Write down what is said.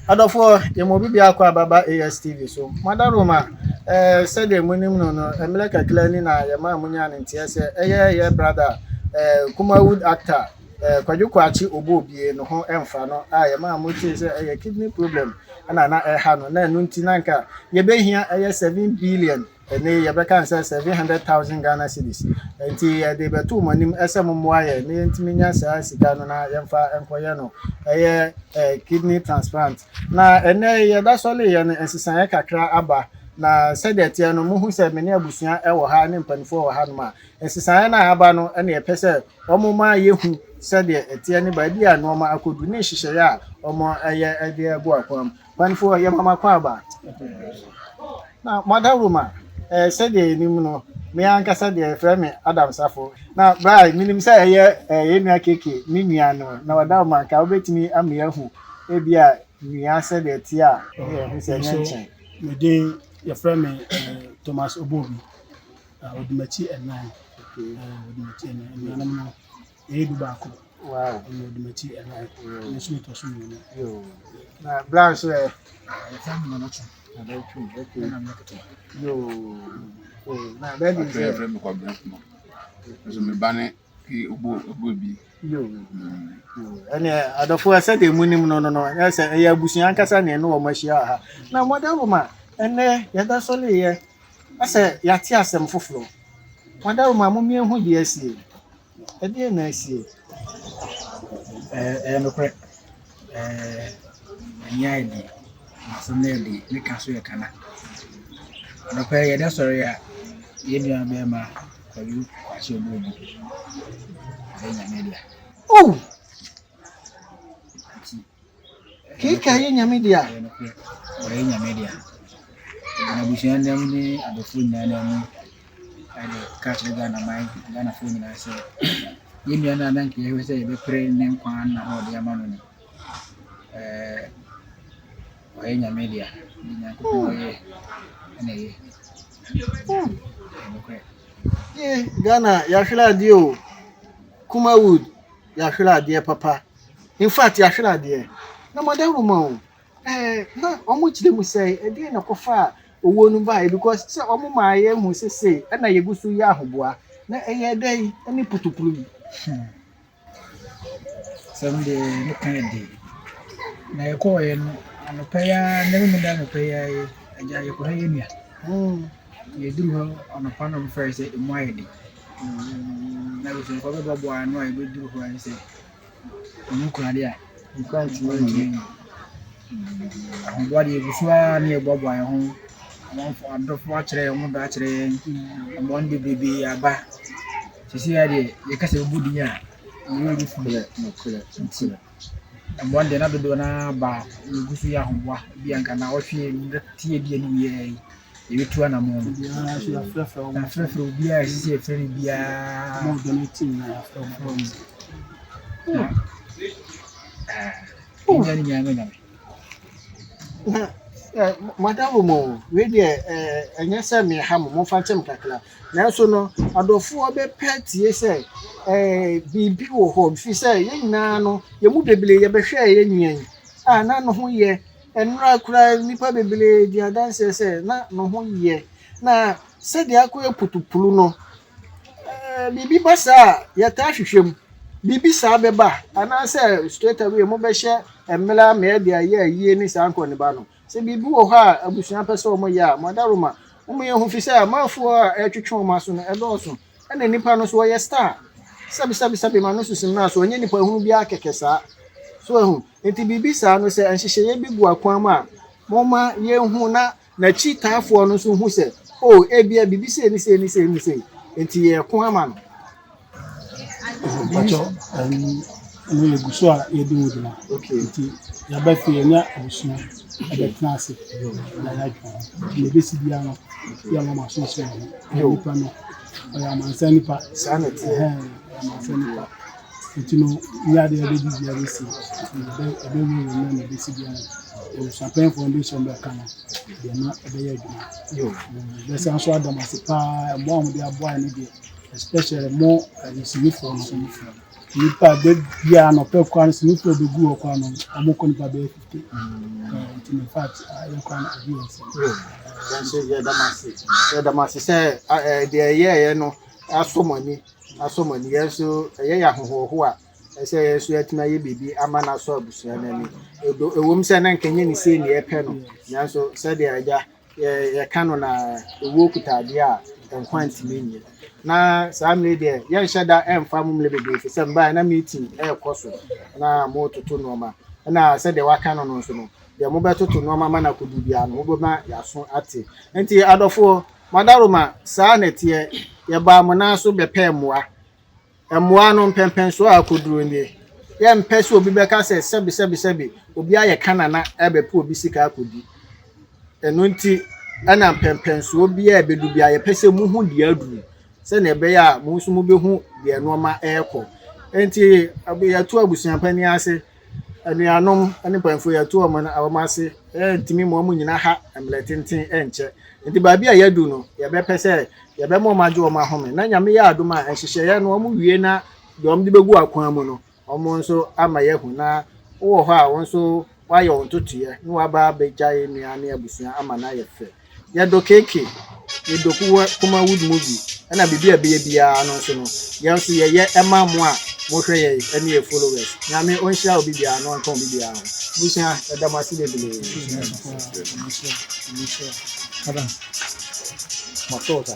Adofo yemobi bia kwa baba ASTV so madaroma said the munim no America klani na yema munya ne ntia se ye brother Kumawood actor Kwajukwaachi Obobie no ho emfa no yema mutie se kidney problem na ha no na nunti nanka ye behia 7 billion ene ye beka nsa 700,000 Ghana cedis enti de betu monim esemmo aye ne ntimi nya saa sika no na yemfa enkoye no kidney transplant na ene ye da sole ye ensisan ye kakra aba na sedetia no muhu se mene abusua ewo ha ne mpanifo wo ha no ma ensisan na aba no ene ye pese omuma yehu sede etia ne ba bia no ma akodu ne hihye ya omo eye ede agu akwam mpanifo ye mama kwa aba na madaruma sede nim no me ankasa de frame Adam Safo na bra minim say ye nua keke mi nua no na wada ma ka obetimi ame ahu ebia nua sede tia hu se nyenchen me dey your friend Thomas Obobi Odumati Enai Odumati Enai no edu ba ko wow Odumati Enai no so to so no yo na bra so your friend no no okay yo na baby say friend ko bra ko so me bane ki Obobi yo ene adofo ase de munim no ese ya abusuan kasa ne no wo mahia ha na modaluma ene ya da sole ye ase ya ti asem foforo modaluma mo mie hu de asie e de na asie no kre anya di so na di ne ka so ye kana no kre ya da sore ya ye nua be ma Kwajukwaachi Obobi enya media oh kika yenya media enya media na bushia ndam ni adofu nyana ni ade catch Ghana mai Ghana fu nyina se yemi ana nanke ye se be pre ne nkwa na ho de ama no ni enya media ni nyanko ye ene ye Ghana ya hwela de o Kumawood ya hwela de papa in fact ya hwela de na modaluma o na omo chire mu say e dey na kofa owo nu ba because say omo ma ye hu sese na ye gusu ya ahoboa na eye dey ani putupulu some de no kind dey na ye ko ye no anopeya na me da anopeya ye aja ye ko ye nua ye duru ho anopa no mfa say emu aye dey na we say ko be bobo anu aye be duru ho aye say emu kuna dey you can't imagine what you busua na ye bobo aye ho amfo adofo akere mu da akere amon de bebe aba sisi ya de ye kase budi ya ye ri fu no kule amon de na dodo na ba gusu ya hoboa bia nka na ohwe tie bia ni ye ye tu na mo ya so ya frefre obi a sisi e freni bia mo donating na from ni nyanga nyame madam we de enya se me ha mo fa chem kakla na so no adofo obe petie se bibi wo ho fi se ye nyina no ye mu bebele ye behwe ye nyan na no ho ye enra kura nipa bebele di adanse se na no ho ye na se de akoye putupulu no bibi basa ye ta hwehwem bibi sa beba ana se straight away mo be hye emela me de aye ni sa anko ne ba no se bibi wo ha abusua pese o mo ya madaruma o mo ye hu fi se amafo a etwetwe o maso no edoso na nipa no so ye star sabi ma no susim na so onye nipa hu bia kekesa so hu enti bibi sa no se anhihye ye bi gu akwan ma mo ma ye hu na chi taafo no so hu se o ebia bibi se ni enti ye ko ama no pacho no ye guso a ye di wudina okay enti ya ba fi nya abusu ade class na ya kwa le besi bia no ya mama so so yo nipa no ya mansa nipa sanity mansa nipa enti no ya de be di bia besi ebe wo na besi bia o Champagne Foundation be kana de na ebe ya adwuma yo be san so adamase pa mo am de aboa ni de especially more receive for no nipa de bia no pe kwan so nipa de gu okwan no amoko nipa be 50 in fact I kwan audience dan se ye damase se de ye no asomani yeso ye ya hoho a ese yeso yatima ye bibi ama na so abusua na ni ewom se na nkenye ni se ni epe no nanso se de aja ye kanu na ewo kutade a enkwanti menye na samle de ye nheda emfa mumle bebe fi se mba na meeting ekoso na mo toto noma na se de waka no no so no de mo betoto noma ma na kodubia no mo ba yaso ate enti adofo madaroma saa netie ye ba mo na so bepe moa emoa no pempen so akoduro ni ye mpese obi beka se sebi obi aye kanana ebepe obi sika akodi eno nti ana pempen so obi a ebedubi aye pese mu hu de aduru se na ebe ya mu nso mu behu de noma eko enti abiyatu abusuapani ase anuanom ani panfo yatu amase ntimi mo nyina ha emletenten enche enti ba bia yadu no ye be pese ye be mo maje o ma home na nyame ya adoma ehihye ye no omo wie na de om de begu akwan mu no omo nso ama ye hu na wo ho a wonso waye ontotuye ni waba bejaye nuane abusua ama na ye fe ye do keke ye do kuma wood movie na bibia be bia no nso no ye nso ye ema mo a mo hwe ye ene ye followers nyame onhia obi bia no nka obi bia ho busia edamasi bebele Adam. Matota.